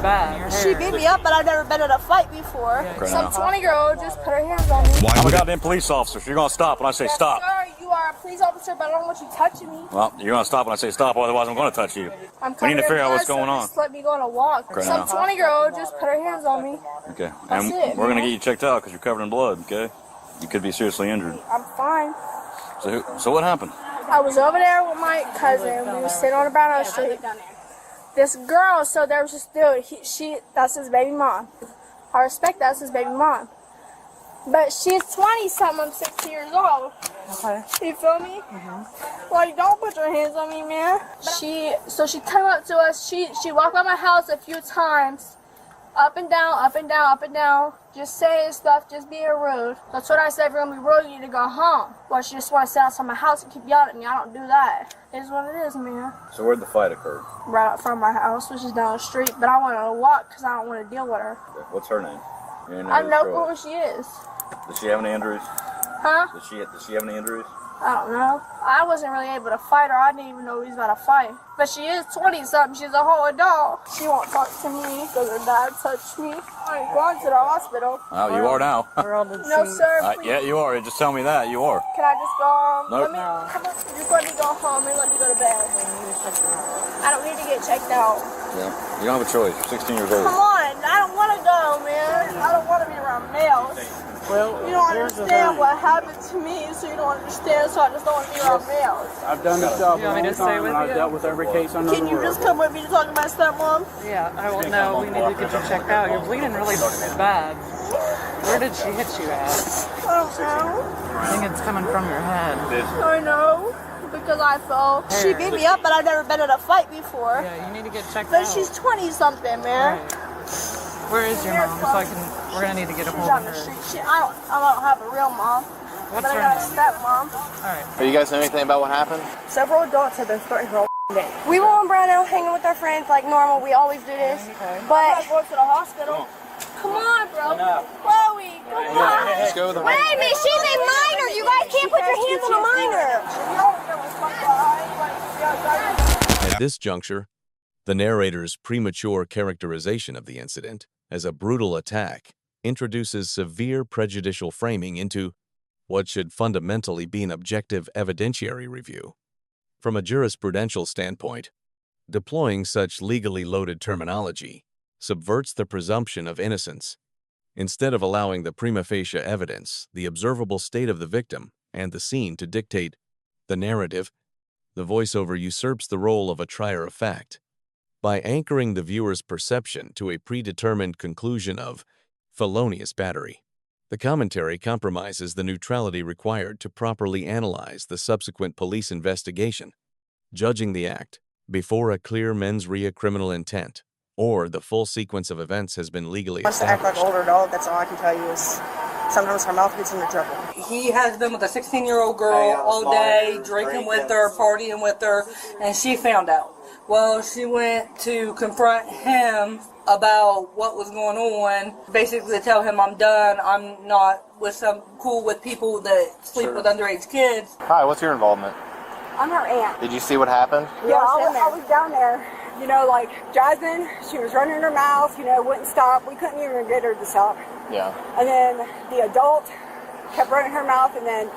bad. She beat me up, but I've never been in a fight before. Some 20-year-old just put her hands on me. I'm a goddamn police officer, so you're gonna stop when I say Yes, stop. Sir, you are a police officer, but I don't want you touching me. Well, you're gonna stop when I say stop, otherwise I'm gonna touch you. We need to figure out what's going on. Just let me go on a walk. Some 20-year-old just put her hands on me. Okay, and we're gonna get you checked out because you're covered in blood. Okay, you could be seriously injured. I'm fine. So what happened? I was over there with my cousin. We were sitting on the Brown Street. This girl, so there was this dude. That's his baby mom. I respect that's his baby mom. But she's 20-something. I'm 60 years old. Okay. You feel me? Like, don't put your hands on me, man. She came up to us. She walked by my house a few times. Up and down, up and down, up and down. Just saying stuff, just being rude. That's what I said. If you're going to be rude, you need to go home. Well, she just want to sit outside my house and keep yelling at me. I don't do that. It is what it is, man. So where'd the fight occur? Right up front of my house, which is down the street. But I want to walk because I don't want to deal with her. Okay. What's her name? I know who she is. Does she have any injuries? Huh? Does she have any injuries? I don't know. I wasn't really able to fight her. I didn't even know he was about to fight. But she is 20-something. She's a whole adult. She won't talk to me because her dad touched me. I'm going to the hospital. Oh, you are now. No, sir. Yeah, you are. Just tell me that. You are. Can I just go home? Nope. Come on. Just let me go home and let me go to bed. I don't need to get checked out. Yeah. You don't have a choice. You're 16 years old. Come on. I don't want to go, man. I don't want to be around males. Well, you don't understand what happened to me, so you don't understand, so I just don't want to be around males. I've done this job a long time, and I've dealt with every case under the world. Can you just come with me to talk to my stepmom? Yeah, I will know. We need to get you checked out. You're bleeding really bad. Where did she hit you at? I don't know. I think it's coming from your head. I know. Because I fell. She beat me up, but I've never been in a fight before. Yeah, you need to get checked but out. But she's 20-something, man. Right. Where is your mom? So we're gonna need to get a hold of her. I don't have a real mom. What's but her I got name? a stepmom. Alright. Do you guys know anything about what happened? Several adults have been threatening her all day. We were on Brown hanging with our friends like normal. We always do this. Okay. But I'm going to the hospital. Come on, bro. Chloe, come on. Let's go with the wait a minute, she's a minor. You guys can't put your hands on a minor. At this juncture, the narrator's premature characterization of the incident as a brutal attack introduces severe prejudicial framing into what should fundamentally be an objective evidentiary review. From a jurisprudential standpoint, deploying such legally loaded terminology subverts the presumption of innocence. Instead of allowing the prima facie evidence, the observable state of the victim, and the scene to dictate the narrative, the voiceover usurps the role of a trier of fact. By anchoring the viewer's perception to a predetermined conclusion of felonious battery, the commentary compromises the neutrality required to properly analyze the subsequent police investigation, judging the act before a clear mens rea criminal intent or the full sequence of events has been legally Wants to act like an older dog. That's all I can tell you is sometimes her mouth gets into trouble. He has been with a 16-year-old girl all day, drinking with her, partying with her, and she found out. Well, she went to confront him about what was going on, basically to tell him I'm done, I'm not cool with people that sleep with underage kids. Hi, what's your involvement? I'm her aunt. Did you see what happened? Yeah, I was down there. You know, like Jasmine, she was running her mouth, wouldn't stop. We couldn't even get her to stop. Yeah. And then the adult kept running her mouth, and then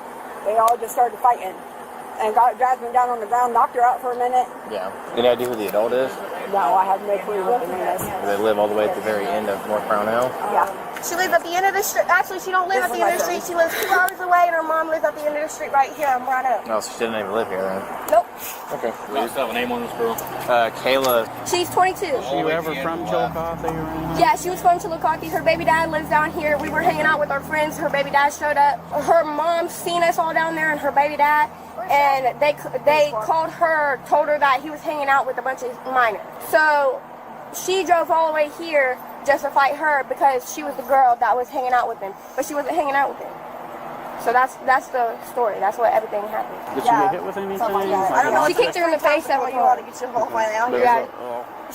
they all just started fighting. And got Jasmine down on the ground, knocked her out for a minute. Yeah. Any idea who the adult is? No, I have no clue what the name is. Do they live all the way at the very end of North Brownell? Yeah. She lives at the end of the street. Actually, she don't live at the end of the street. She lives 2 hours away, and her mom lives at the end of the street right here. I'm right up. No, so she didn't even live here then. Nope. Okay. We just have a name on this girl. Kayla. She's 22. Is you ever from Chillicothe or anything? Yeah, she was from Chillicothe. Her baby dad lives down here. We were hanging out with our friends. Her baby dad showed up. Her mom seen us all down there and her baby dad, and they called her, told her that he was hanging out with a bunch of minors. So she drove all the way here just to fight her because she was the girl that was hanging out with him, but she wasn't hanging out with him. So that's the story. That's what everything happened. Did she get hit with anything? I don't know. She kicked her in the face several times. Yeah.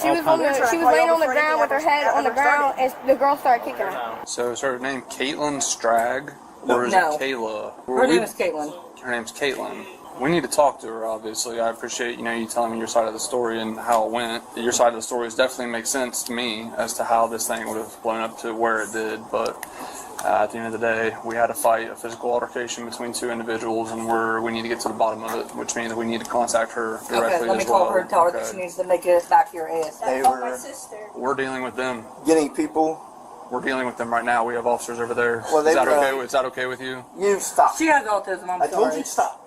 She was laying on the ground with her head on the ground, and the girl started kicking her. So is her name Caitlyn Strag, or is it Kayla? Her name is Caitlyn. Her name's Caitlyn. We need to talk to her, obviously. I appreciate, you telling me your side of the story and how it went. Your side of the story definitely makes sense to me as to how this thing would have blown up to where it did, but at the end of the day, we had a fight, a physical altercation between two individuals, and we need to get to the bottom of it, which means we need to contact her directly as well. Okay, let me call her and tell her that she needs to make it back here ASAP. We're dealing with them. Getting people. We're dealing with them right now. We have officers over there. Well, is that okay with you? You stop. She has autism, I'm sorry. I told you to stop.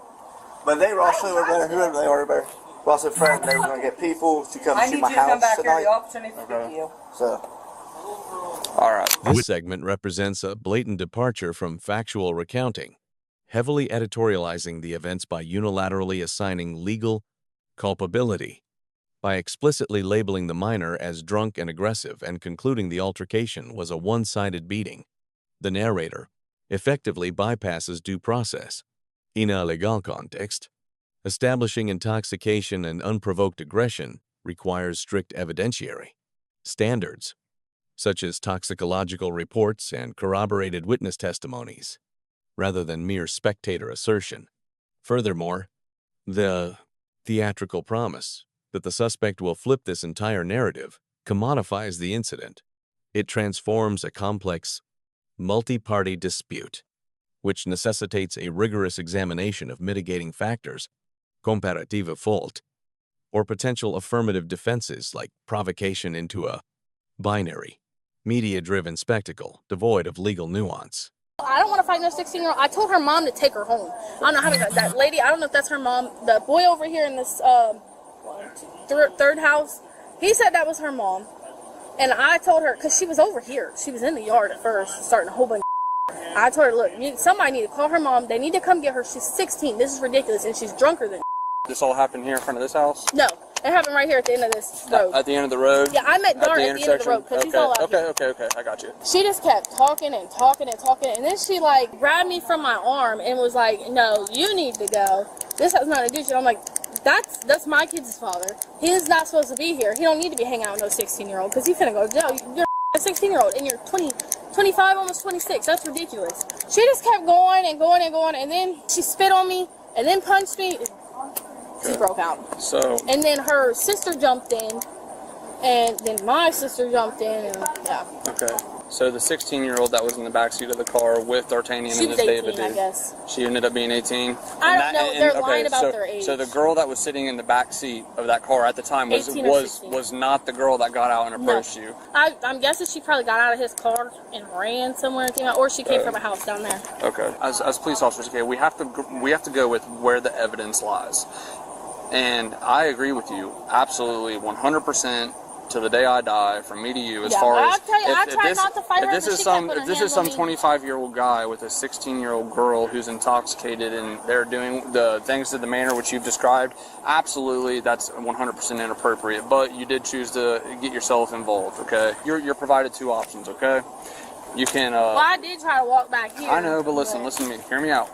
But they were also over there, whoever they are over there, were also threatened they were going to get people to come to my house tonight. I need you to come back here. The officer needs to speak to you. So. All right. This segment represents a blatant departure from factual recounting, heavily editorializing the events by unilaterally assigning legal culpability, by explicitly labeling the minor as drunk and aggressive and concluding the altercation was a one-sided beating. The narrator effectively bypasses due process. In a legal context, establishing intoxication and unprovoked aggression requires strict evidentiary standards, such as toxicological reports and corroborated witness testimonies, rather than mere spectator assertion. Furthermore, the theatrical promise that the suspect will flip this entire narrative commodifies the incident. It transforms a complex, multi-party dispute, which necessitates a rigorous examination of mitigating factors, comparative fault, or potential affirmative defenses like provocation into a binary, media-driven spectacle devoid of legal nuance. I don't want to fight no 16-year-old. I told her mom to take her home. I don't know how to, that lady, I don't know if that's her mom. The boy over here in this third house, he said that was her mom. And I told her, because she was over here. She was in the yard at first, starting a whole bunch of I told her, look, somebody need to call her mom. They need to come get her. She's 16. This is ridiculous, and she's drunker than This all happened here in front of this house? No, it happened right here at the end of this road. At the end of the road? Yeah, I met Darn at the end of the road, because he's all out here. Okay, I got you. She just kept talking and talking and talking, and then she, like, grabbed me from my arm and was like, no, you need to go. This has nothing to do with you. I'm like, that's my kid's father. He's not supposed to be here. He don't need to be hanging out with no 16-year-old, because he's finna go to jail. You're a 16-year-old, and you're 25, almost 26. That's ridiculous. She just kept going and going and going, and then she spit on me, and then punched me. She broke out. So. And then her sister jumped in, and then my sister jumped in, and yeah. Okay. So the 16-year-old that was in the backseat of the car with D'Artagnan she and was this 18, David dude. I guess. She ended up being 18? I don't know. They're lying about their age. So the girl that was sitting in the backseat of that car at the time was not the girl that got out and approached you? I'm guessing she probably got out of his car and ran somewhere and came out, or she came from a house down there. Okay. As police officers, okay, we have to go with where the evidence lies. And I agree with you, absolutely, 100%. To the day I die, from me to you, as far as if this is some 25-year-old guy with a 16-year-old girl who's intoxicated and they're doing the things to the manner which you've described, absolutely, that's 100% inappropriate. But you did choose to get yourself involved. Okay, you're provided two options. Okay, you can. Well, I did try to walk back here. I know, but listen to me. Hear me out.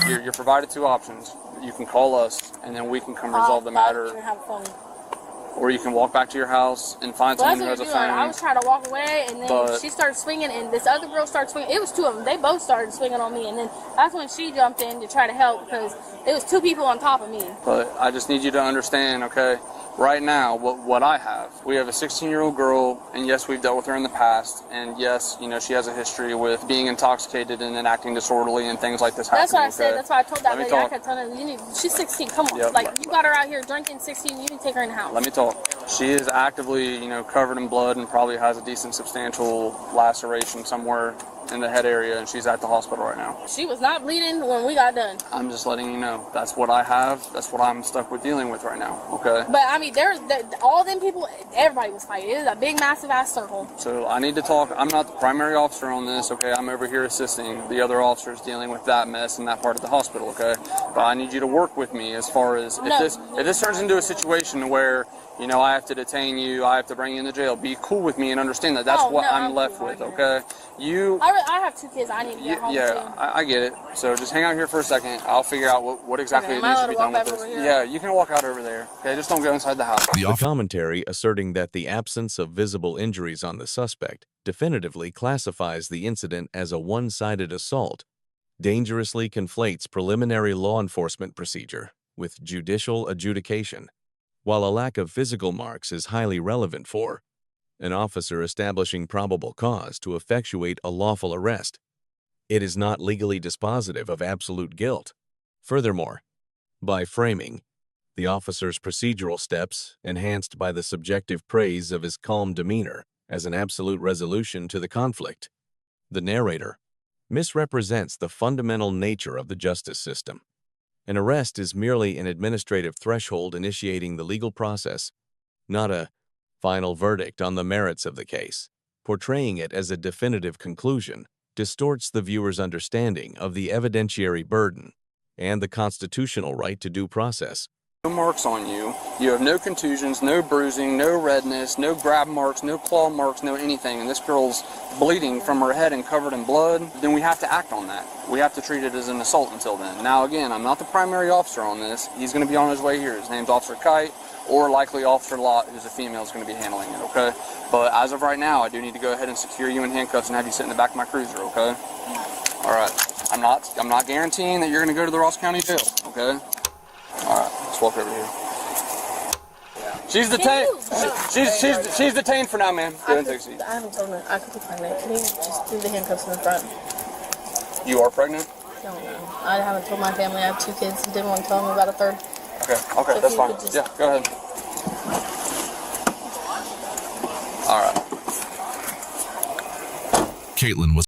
You're provided two options. You can call us, and then we can come resolve the matter. Or you can walk back to your house and find someone who has a phone. I was trying to walk away, and then she started swinging, and this other girl started swinging. It was two of them. They both started swinging on me, and then that's when she jumped in to try to help because it was two people on top of me. But I just need you to understand, okay? Right now, what I have, we have a 16-year-old girl, and yes, we've dealt with her in the past, and yes, she has a history with being intoxicated and then acting disorderly and things like this happening. That's what I said. That's why I told that lady. I kept telling her, she's 16. Come on, you got her out here drinking. 16. You need to take her in the house. Let me talk. She is actively, covered in blood and probably has a decent, substantial laceration somewhere in the head area, and she's at the hospital right now. She was not bleeding when we got done. I'm just letting you know. That's what I have. That's what I'm stuck with dealing with right now, okay? But, I mean, all them people, everybody was fighting. It was a big, massive-ass circle. So, I need to talk. I'm not the primary officer on this, okay? I'm over here assisting the other officers dealing with that mess in that part of the hospital, okay? But I need you to work with me as far as if this turns into a situation where I have to detain you, I have to bring you into jail. Be cool with me and understand that that's what I'm left with, okay? I have two kids I need to get home to. I get it. So just hang out here for a second. I'll figure out what exactly it needs to be done with this. Yeah, you can walk out over there. Okay, just don't go inside the house. The commentary asserting that the absence of visible injuries on the suspect definitively classifies the incident as a one-sided assault dangerously conflates preliminary law enforcement procedure with judicial adjudication, while a lack of physical marks is highly relevant for an officer establishing probable cause to effectuate a lawful arrest. It is not legally dispositive of absolute guilt. Furthermore, by framing the officer's procedural steps, enhanced by the subjective praise of his calm demeanor as an absolute resolution to the conflict, the narrator misrepresents the fundamental nature of the justice system. An arrest is merely an administrative threshold initiating the legal process, not a final verdict on the merits of the case. Portraying it as a definitive conclusion distorts the viewer's understanding of the evidentiary burden and the constitutional right to due process. No marks on you. You have no contusions, no bruising, no redness, no grab marks, no claw marks, no anything, and this girl's bleeding from her head and covered in blood, then we have to act on that. We have to treat it as an assault until then. Now again, I'm not the primary officer on this. He's going to be on his way here. His name's Officer Kite, or likely Officer Lott, who's a female, is going to be handling it, okay? But as of right now, I do need to go ahead and secure you in handcuffs and have you sit in the back of my cruiser, okay? All right. I'm not guaranteeing that you're going to go to the Ross County Jail, okay? All right, let's walk over here. She's detained. She's detained for now, ma'am. Go ahead and take a seat. I haven't told her I could be pregnant. Can you just do the handcuffs in the front? You are pregnant? No. I haven't told my family. I have 2 kids and didn't want to tell them about a third. Okay, So that's fine. Yeah, go ahead. All right. Caitlyn was